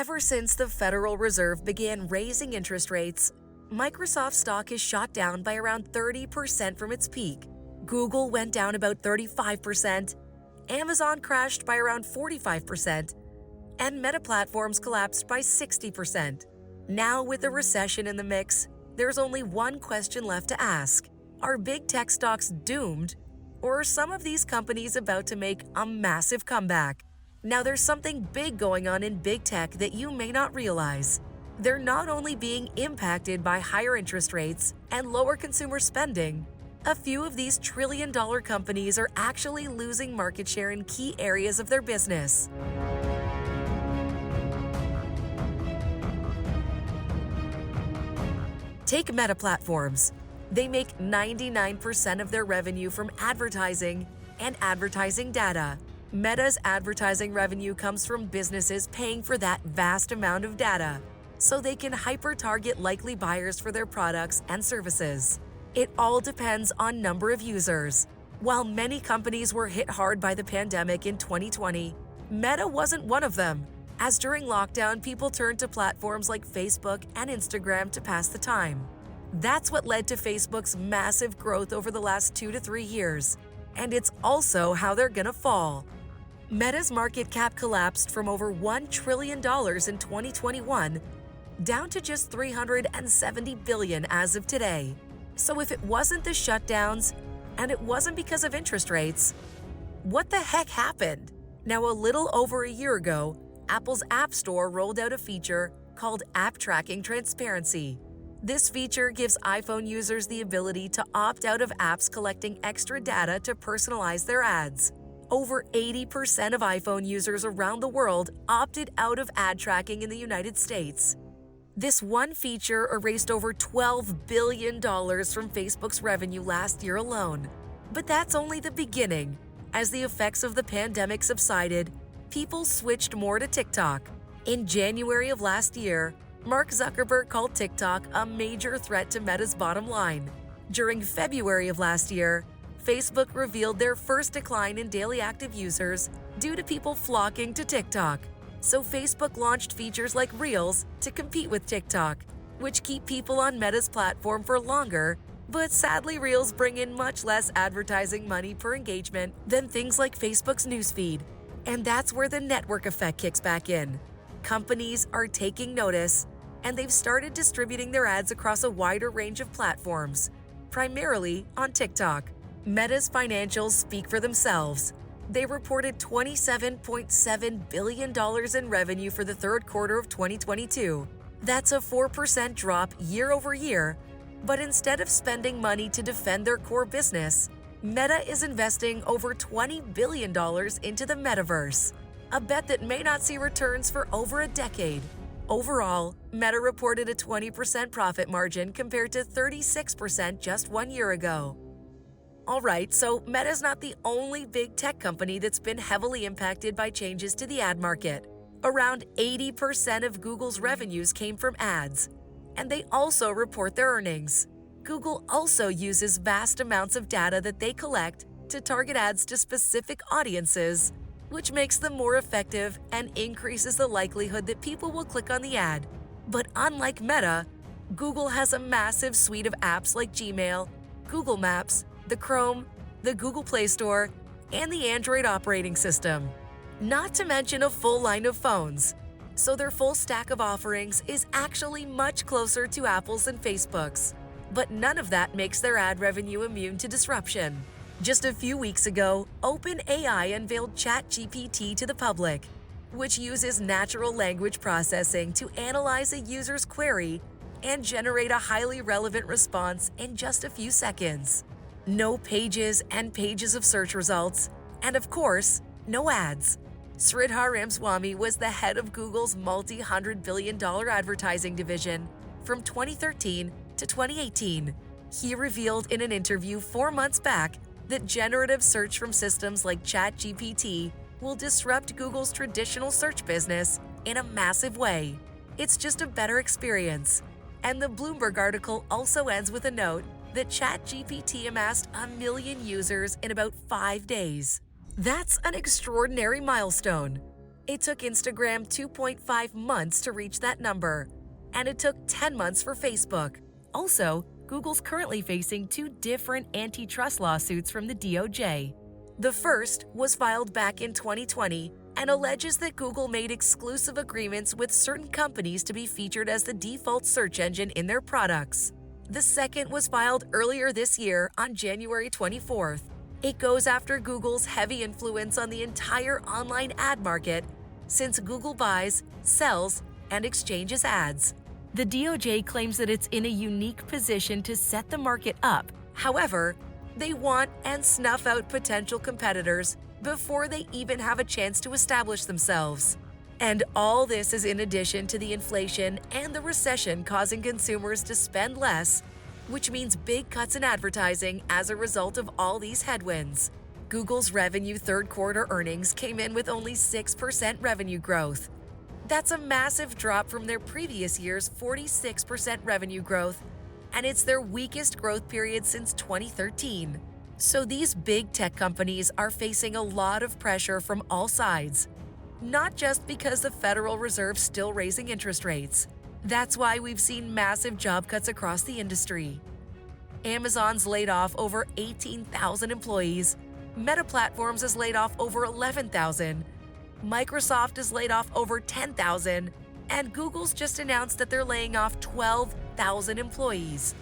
Ever since the Federal Reserve began raising interest rates, Microsoft stock has shot down by around 30% from its peak. Google went down about 35%, Amazon crashed by around 45%, and Meta Platforms collapsed by 60%. Now, with the recession in the mix, there's only one question left to ask. Are big tech stocks doomed, or are some of these companies about to make a massive comeback? Now, there's something big going on in big tech that you may not realize. They're not only being impacted by higher interest rates and lower consumer spending, a few of these trillion-dollar companies are actually losing market share in key areas of their business. Take Meta Platforms. They make 99% of their revenue from advertising and advertising data. Meta's advertising revenue comes from businesses paying for that vast amount of data, so they can hyper-target likely buyers for their products and services. It all depends on number of users. While many companies were hit hard by the pandemic in 2020, Meta wasn't one of them, as during lockdown, people turned to platforms like Facebook and Instagram to pass the time. That's what led to Facebook's massive growth over the last 2 to 3 years, and it's also how they're gonna fall. Meta's market cap collapsed from over $1 trillion in 2021 down to just $370 billion as of today. So if it wasn't the shutdowns, and it wasn't because of interest rates, what the heck happened? Now, a little over a year ago, Apple's App Store rolled out a feature called App Tracking Transparency. This feature gives iPhone users the ability to opt out of apps collecting extra data to personalize their ads. Over 80% of iPhone users around the world opted out of ad tracking in the United States. This one feature erased over $12 billion from Facebook's revenue last year alone. But that's only the beginning. As the effects of the pandemic subsided, people switched more to TikTok. In January of last year, Mark Zuckerberg called TikTok a major threat to Meta's bottom line. During February of last year, Facebook revealed their first decline in daily active users due to people flocking to TikTok. So Facebook launched features like Reels to compete with TikTok, which keep people on Meta's platform for longer, but sadly Reels bring in much less advertising money per engagement than things like Facebook's newsfeed. And that's where the network effect kicks back in. Companies are taking notice, and they've started distributing their ads across a wider range of platforms, primarily on TikTok. Meta's financials speak for themselves. They reported $27.7 billion in revenue for the third quarter of 2022. That's a 4% drop year over year, but instead of spending money to defend their core business, Meta is investing over $20 billion into the metaverse, a bet that may not see returns for over a decade. Overall, Meta reported a 20% profit margin compared to 36% just 1 year ago. Alright, so Meta's not the only big tech company that's been heavily impacted by changes to the ad market. Around 80% of Google's revenues came from ads, and they also report their earnings. Google also uses vast amounts of data that they collect to target ads to specific audiences, which makes them more effective and increases the likelihood that people will click on the ad. But unlike Meta, Google has a massive suite of apps like Gmail, Google Maps, the Chrome, the Google Play Store, and the Android operating system. Not to mention a full line of phones. So their full stack of offerings is actually much closer to Apple's and Facebook's. But none of that makes their ad revenue immune to disruption. Just a few weeks ago, OpenAI unveiled ChatGPT to the public, which uses natural language processing to analyze a user's query and generate a highly relevant response in just a few seconds. No pages and pages of search results, and of course, no ads. Sridhar Ramaswamy was the head of Google's multi-$100 billion advertising division from 2013 to 2018. He revealed in an interview 4 months back that generative search from systems like ChatGPT will disrupt Google's traditional search business in a massive way. It's just a better experience. And the Bloomberg article also ends with a note that ChatGPT amassed 1 million users in about 5 days. That's an extraordinary milestone. It took Instagram 2.5 months to reach that number, and it took 10 months for Facebook. Also, Google's currently facing two different antitrust lawsuits from the DOJ. The first was filed back in 2020 and alleges that Google made exclusive agreements with certain companies to be featured as the default search engine in their products. The second was filed earlier this year on January 24th. It goes after Google's heavy influence on the entire online ad market since Google buys, sells, and exchanges ads. The DOJ claims that it's in a unique position to set the market up. However, they want and snuff out potential competitors before they even have a chance to establish themselves. And all this is in addition to the inflation and the recession causing consumers to spend less, which means big cuts in advertising as a result of all these headwinds. Google's revenue third quarter earnings came in with only 6% revenue growth. That's a massive drop from their previous year's 46% revenue growth, and it's their weakest growth period since 2013. So these big tech companies are facing a lot of pressure from all sides, not just because the Federal Reserve's still raising interest rates. That's why we've seen massive job cuts across the industry. Amazon's laid off over 18,000 employees, Meta Platforms has laid off over 11,000, Microsoft has laid off over 10,000, and Google's just announced that they're laying off 12,000 employees.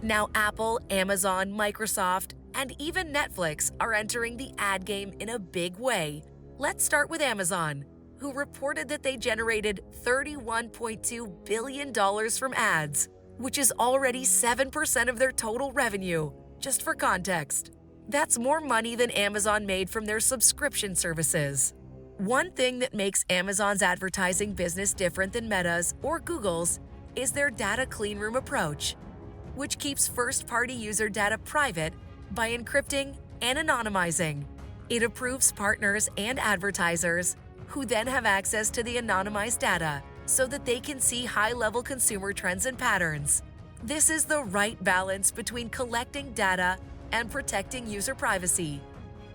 Now Apple, Amazon, Microsoft, and even Netflix are entering the ad game in a big way. Let's start with Amazon, who reported that they generated $31.2 billion from ads, which is already 7% of their total revenue. Just for context, that's more money than Amazon made from their subscription services. One thing that makes Amazon's advertising business different than Meta's or Google's is their data cleanroom approach, which keeps first-party user data private by encrypting and anonymizing. It approves partners and advertisers, who then have access to the anonymized data so that they can see high-level consumer trends and patterns. This is the right balance between collecting data and protecting user privacy,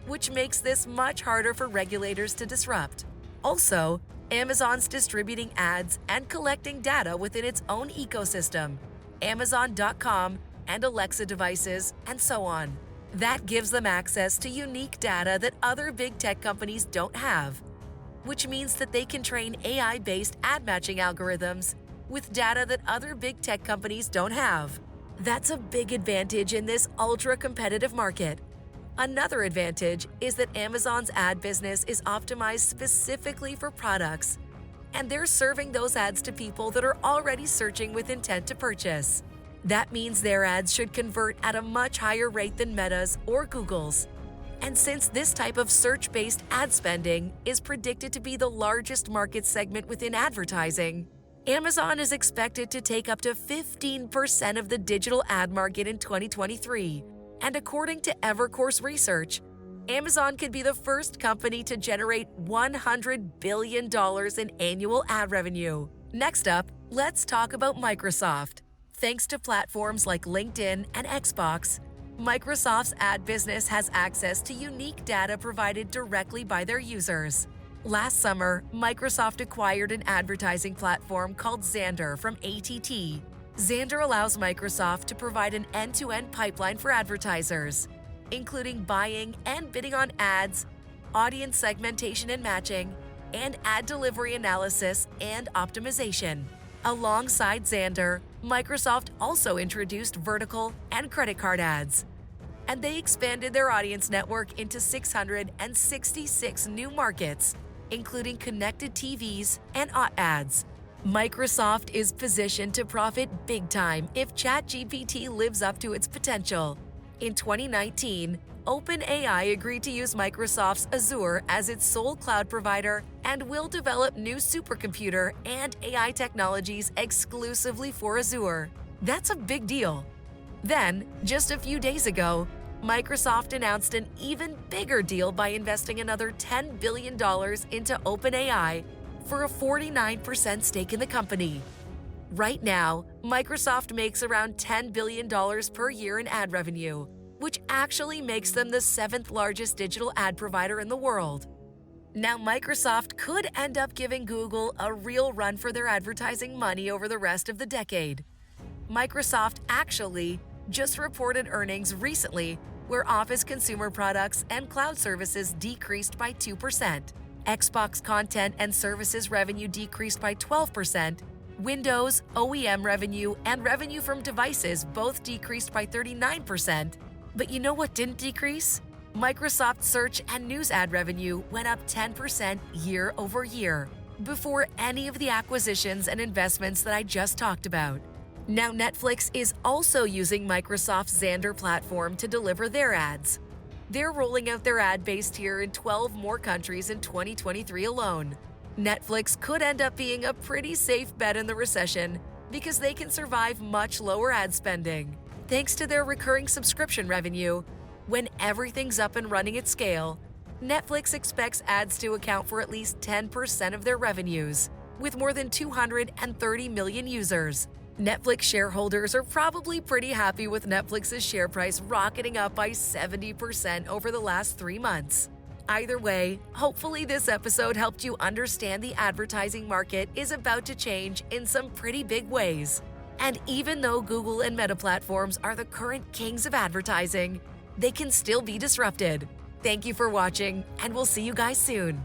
which makes this much harder for regulators to disrupt. Also, Amazon's distributing ads and collecting data within its own ecosystem, Amazon.com and Alexa devices, and so on. That gives them access to unique data that other big tech companies don't have, which means that they can train AI-based ad matching algorithms with data that other big tech companies don't have. That's a big advantage in this ultra-competitive market. Another advantage is that Amazon's ad business is optimized specifically for products, and they're serving those ads to people that are already searching with intent to purchase. That means their ads should convert at a much higher rate than Meta's or Google's. And since this type of search-based ad spending is predicted to be the largest market segment within advertising, Amazon is expected to take up to 15% of the digital ad market in 2023. And according to Evercore's research, Amazon could be the first company to generate $100 billion in annual ad revenue. Next up, let's talk about Microsoft. Thanks to platforms like LinkedIn and Xbox, Microsoft's ad business has access to unique data provided directly by their users. Last summer, Microsoft acquired an advertising platform called Xandr from AT&T. Xandr allows Microsoft to provide an end-to-end pipeline for advertisers, including buying and bidding on ads, audience segmentation and matching, and ad delivery analysis and optimization. Alongside Xandr, Microsoft also introduced vertical and credit card ads, and they expanded their audience network into 666 new markets, including connected TVs and OTT ads. Microsoft is positioned to profit big time if ChatGPT lives up to its potential. In 2019, OpenAI agreed to use Microsoft's Azure as its sole cloud provider and will develop new supercomputer and AI technologies exclusively for Azure. That's a big deal. Then, just a few days ago, Microsoft announced an even bigger deal by investing another $10 billion into OpenAI for a 49% stake in the company. Right now, Microsoft makes around $10 billion per year in ad revenue, which actually makes them the 7th largest digital ad provider in the world. Now, Microsoft could end up giving Google a real run for their advertising money over the rest of the decade. Microsoft actually just reported earnings recently where Office consumer products and cloud services decreased by 2%. Xbox content and services revenue decreased by 12%. Windows, OEM revenue, and revenue from devices both decreased by 39%. But you know what didn't decrease? Microsoft search and news ad revenue went up 10% year over year, before any of the acquisitions and investments that I just talked about. Now, Netflix is also using Microsoft's Xandr platform to deliver their ads. They're rolling out their ad-based tier in 12 more countries in 2023 alone. Netflix could end up being a pretty safe bet in the recession because they can survive much lower ad spending, thanks to their recurring subscription revenue. When everything's up and running at scale, Netflix expects ads to account for at least 10% of their revenues, with more than 230 million users. Netflix shareholders are probably pretty happy with Netflix's share price rocketing up by 70% over the last 3 months. Either way, hopefully this episode helped you understand the advertising market is about to change in some pretty big ways. And even though Google and Meta platforms are the current kings of advertising, they can still be disrupted. Thank you for watching, and we'll see you guys soon.